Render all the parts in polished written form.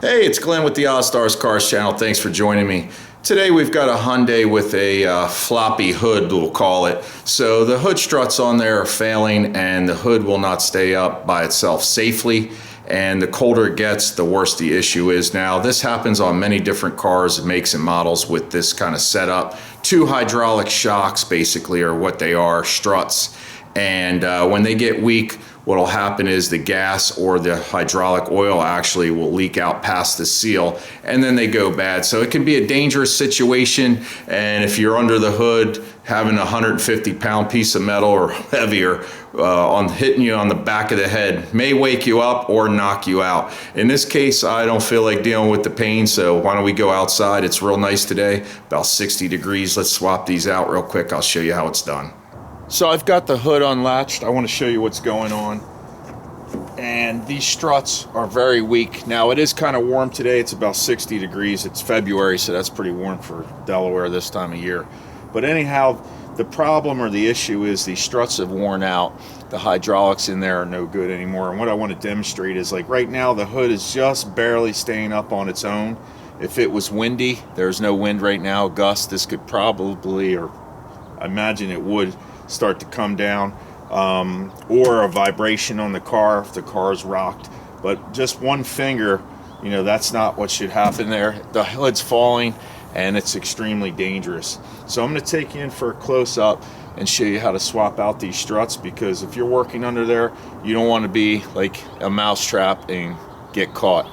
Hey, it's Glen with the Ozzstar Cars channel. Thanks for joining me. Today we've got a Hyundai with a floppy hood, we'll call it. So the hood struts on there are failing and the hood will not stay up by itself safely. And the colder it gets, the worse the issue is. Now, this happens on many different cars, makes and models with this kind of setup. Two hydraulic shocks basically are what they are, struts. And when they get weak, what'll happen is the gas or the hydraulic oil actually will leak out past the seal and then they go bad. So it can be a dangerous situation, and if you're under the hood, having a 150-pound piece of metal or heavier hitting you on the back of the head may wake you up or knock you out. In this case, I don't feel like dealing with the pain, so why don't we go outside? It's real nice today, about 60 degrees. Let's swap these out real quick. I'll show you how it's done. So I've got the hood unlatched. I want to show you what's going on. And these struts are very weak. Now it is kind of warm today. It's about 60 degrees. It's February, so that's pretty warm for Delaware this time of year. But anyhow, the problem or the issue is these struts have worn out. The hydraulics in there are no good anymore. And what I want to demonstrate is, like right now, the hood is just barely staying up on its own. If it was windy, there's no wind right now, gust, this could probably, or I imagine it would, start to come down, or a vibration on the car if the car is rocked. But just one finger, you know, that's not what should happen there. The hood's falling and it's extremely dangerous. So I'm going to take you in for a close-up and show you how to swap out these struts, because if you're working under there, you don't want to be like a mousetrap and get caught.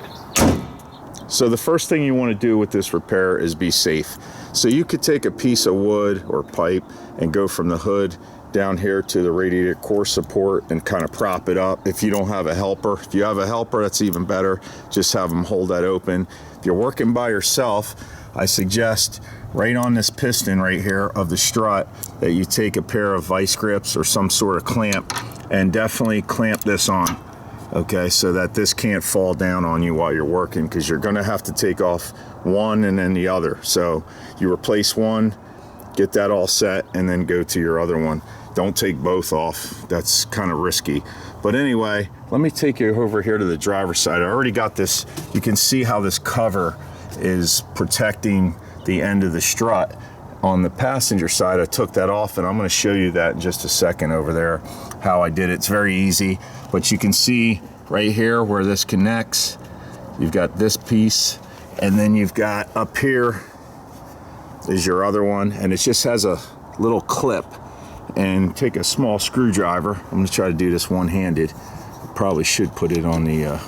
So the first thing you want to do with this repair is be safe. So you could take a piece of wood or pipe and go from the hood down here to the radiator core support and kind of prop it up. If you don't have a helper, if you have a helper, that's even better. Just have them hold that open. If you're working by yourself, I suggest right on this piston right here of the strut that you take a pair of vice grips or some sort of clamp and definitely clamp this on. Okay, so that this can't fall down on you while you're working, because you're gonna have to take off one and then the other. So you replace one, get that all set, and then go to your other one. Don't take both off, that's kind of risky. But anyway, let me take you over here to the driver's side. I already got this, you can see how this cover is protecting the end of the strut. On the passenger side, I took that off, and I'm going to show you that in just a second over there, how I did it. It's very easy, but you can see right here where this connects, you've got this piece, and then you've got up here is your other one, and it just has a little clip. And take a small screwdriver. I'm going to try to do this one-handed. Probably should put it on the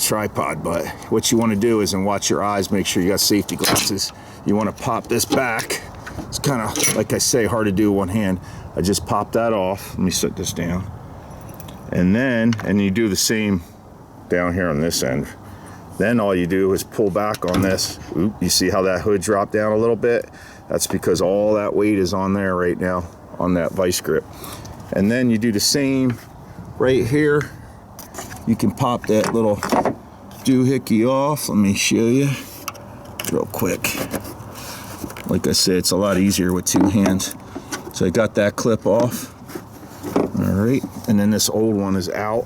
tripod, but what you want to do is, and watch your eyes, make sure you got safety glasses. You want to pop this back. It's kind of, like I say, hard to do one hand. I just pop that off. Let me set this down. And you do the same down here on this end. Then all you do is pull back on this. Oop, you see how that hood dropped down a little bit? That's because all that weight is on there right now, on that vice grip. And then you do the same right here. You can pop that little doohickey off. Let me show you real quick. Like I said, it's a lot easier with two hands. So I got that clip off. All right, and then this old one is out.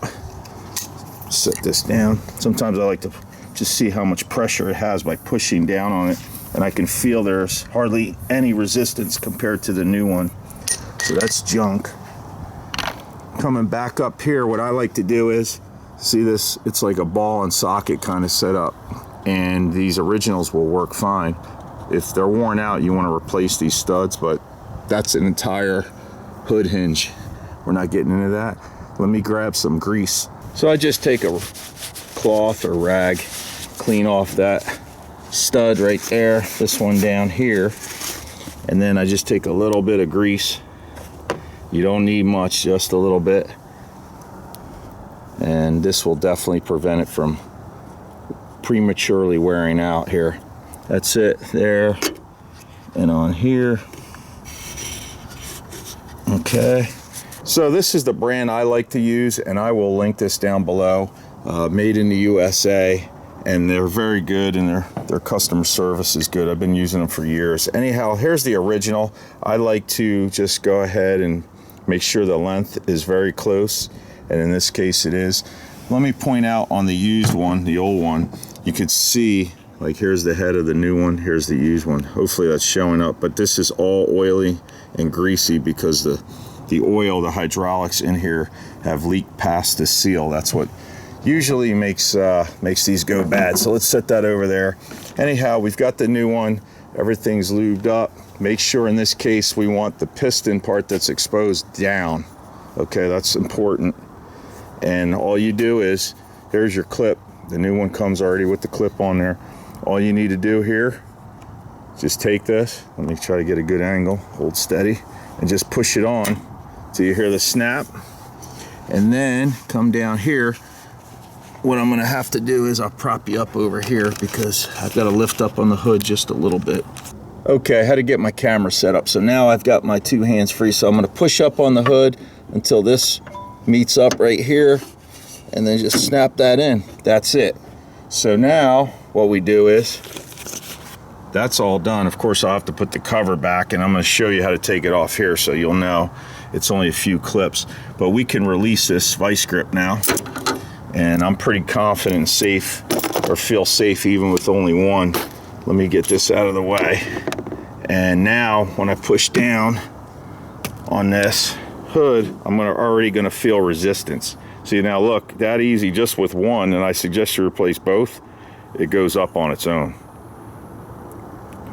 Set this down. Sometimes I like to just see how much pressure it has by pushing down on it, and I can feel there's hardly any resistance compared to the new one. So that's junk. Coming back up here, what I like to do is, see this, it's like a ball and socket kind of setup, and these originals will work fine. If they're worn out, you want to replace these studs, but that's an entire hood hinge. We're not getting into that. Let me grab some grease. So I just take a cloth or rag, clean off that stud right there, this one down here, and then I just take a little bit of grease. You don't need much, just a little bit. And this will definitely prevent it from prematurely wearing out here. That's it there and on here. Okay, so this is the brand I like to use, and I will link this down below. Made in the USA, and they're very good, and their customer service is good. I've been using them for years. Anyhow, here's the original. I like to just go ahead and make sure the length is very close, and in this case it is. let me point out on the used one, the old one, you could see, like here's the head of the new one, here's the used one. Hopefully that's showing up, but this is all oily and greasy because the oil, the hydraulics in here have leaked past the seal. That's what usually makes these go bad. So let's set that over there. Anyhow, we've got the new one. Everything's lubed up. Make sure in this case we want the piston part that's exposed down. Okay, that's important. And all you do is, here's your clip. The new one comes already with the clip on there. All you need to do here, just take this. Let me try to get a good angle. Hold steady and just push it on till you hear the snap. And then come down here. What I'm gonna have to do is I'll prop you up over here because I've got to lift up on the hood just a little bit. Okay, I had to get my camera set up. So now I've got my two hands free. So I'm gonna push up on the hood until this meets up right here and then just snap that in. That's it. So now what we do is, that's all done. Of course, I'll have to put the cover back and I'm gonna show you how to take it off here so you'll know it's only a few clips. But we can release this vice grip now. And I'm pretty confident and safe, or feel safe even with only one. Let me get this out of the way. And now when I push down on this hood, I'm already gonna feel resistance. See, now look, that easy just with one, and I suggest you replace both. It goes up on its own.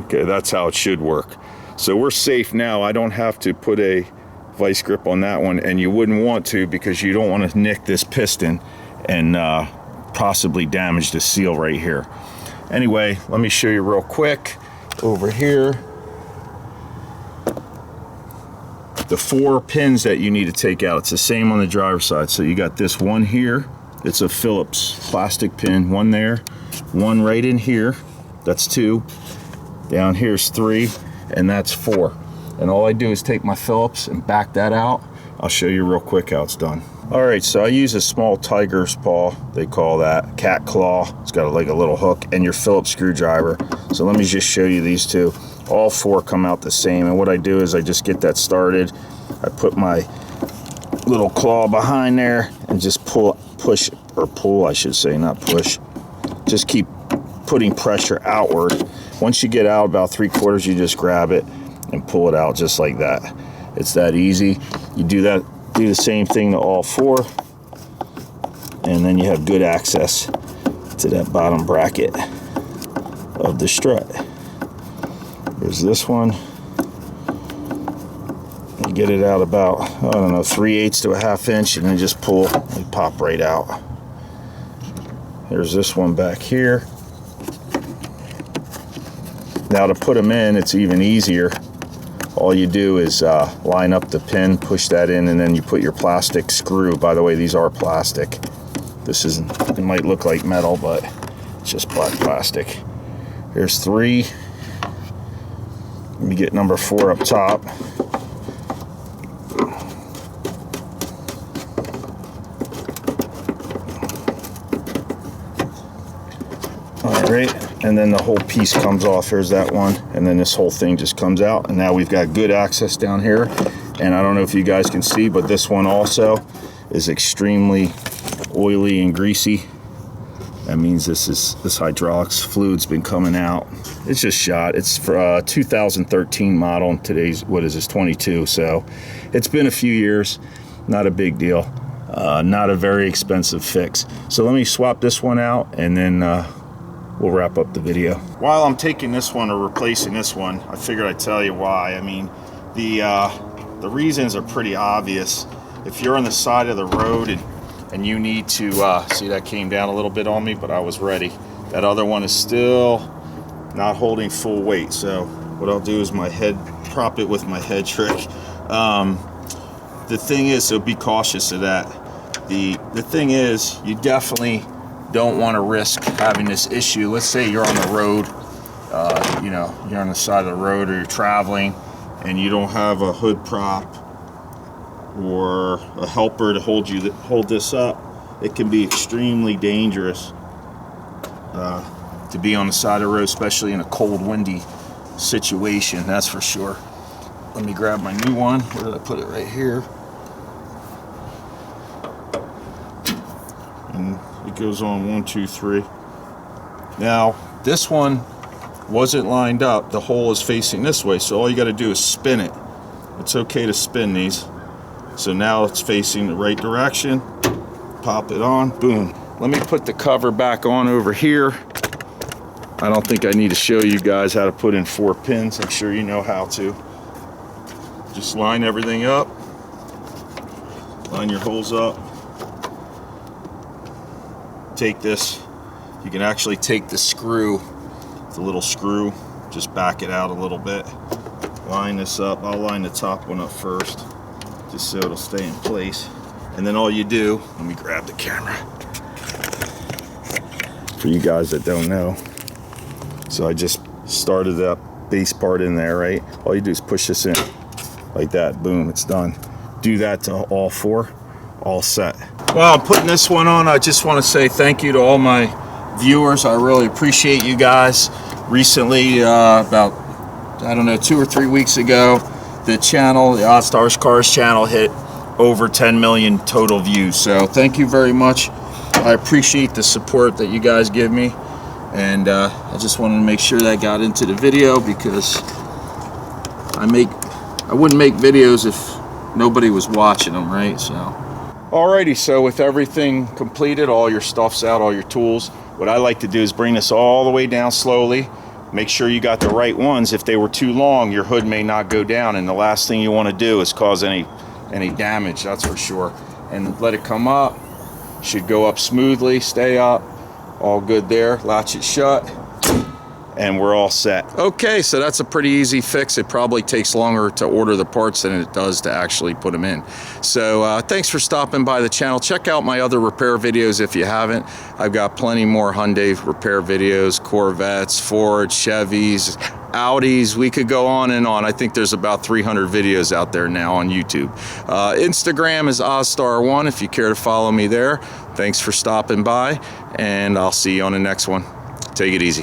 Okay, that's how it should work. So we're safe now. I don't have to put a vice grip on that one, and you wouldn't want to because you don't want to nick this piston and possibly damage the seal right here. Anyway, let me show you real quick over here. The 4 pins that you need to take out, it's the same on the driver's side. So you got this one here, it's a Phillips plastic pin, one there, one right in here, that's 2. Down here's 3, and that's 4. And all I do is take my Phillips and back that out. I'll show you real quick how it's done. All right, so I use a small tiger's paw, they call that, cat claw. It's got like a little hook, and your Phillips screwdriver. So let me just show you these two. All 4 come out the same, and what I do is I just get that started. I put my little claw behind there and just push, I should say, not push. Just keep putting pressure outward. Once you get out about 3/4, you just grab it and pull it out just like that. It's that easy. You do the same thing to all 4, and then you have good access to that bottom bracket of the strut. There's this one. You get it out about, I don't know, 3/8 to a 1/2 inch, and then just pull and pop right out. There's this one back here. Now to put them in, it's even easier. All you do is line up the pin, push that in, and then you put your plastic screw. By the way, these are plastic. This isn't, it might look like metal, but it's just black plastic. Here's 3. Let me get number 4 up top. All right, and then the whole piece comes off. Here's that one, and then this whole thing just comes out, and now we've got good access down here. And I don't know if you guys can see, but this one also is extremely oily and greasy. That means this hydraulics fluid's been coming out. It's just shot. It's for a 2013 model, and today's, what is this, 22, so it's been a few years. Not a big deal. Not a very expensive fix. So let me swap this one out, and then we'll wrap up the video. While I'm taking this one or replacing this one, I figured I'd tell you why. I mean, the reasons are pretty obvious. If you're on the side of the road and you need to, see that came down a little bit on me, but I was ready. That other one is still not holding full weight. So what I'll do is prop it with my head trick. The thing is, so be cautious of that. The thing is, you definitely don't want to risk having this issue. Let's say you're on the road, you know, you're on the side of the road, or you're traveling and you don't have a hood prop or a helper to hold this up. It can be extremely dangerous to be on the side of the road, especially in a cold, windy situation, that's for sure. Let me grab my new one. Where did I put it? Right here. And goes on 1, 2, 3. Now this one wasn't lined up. The hole is facing this way, so all you got to do is spin it. It's okay to spin these. So now it's facing the right direction. Pop it on, boom. Let me put the cover back on over here. I don't think I need to show you guys how to put in 4 pins. I'm sure you know how to. Just line everything up. Line your holes up. Take this. You can actually take the screw, the little screw, just back it out a little bit. Line this up. I'll line the top one up first, just so it'll stay in place. And then all you do, let me grab the camera for you guys that don't know. So I just started that base part in there, right? All you do is push this in like that. Boom, it's done. Do that to all 4, all set. Well, I'm putting this one on. I just want to say thank you to all my viewers. I really appreciate you guys. Recently, about, I don't know, 2 or 3 weeks ago, the channel, the Ozzstar Cars channel, hit over 10 million total views. So thank you very much. I appreciate the support that you guys give me. And I just wanted to make sure that got into the video, because I wouldn't make videos if nobody was watching them, right? So alrighty, so with everything completed, all your stuff's out, all your tools, what I like to do is bring this all the way down slowly. Make sure you got the right ones. If they were too long, your hood may not go down, and the last thing you want to do is cause any damage, that's for sure. And let it come up. Should go up smoothly, stay up. All good there. Latch it shut, and we're all set. Okay, so that's a pretty easy fix. It probably takes longer to order the parts than it does to actually put them in. So thanks for stopping by the channel. Check out my other repair videos if you haven't. I've got plenty more Hyundai repair videos, Corvettes, Fords, Chevys, Audis. We could go on and on. I think there's about 300 videos out there now on YouTube. Instagram is Ozzstar1 if you care to follow me there. Thanks for stopping by, and I'll see you on the next one. Take it easy.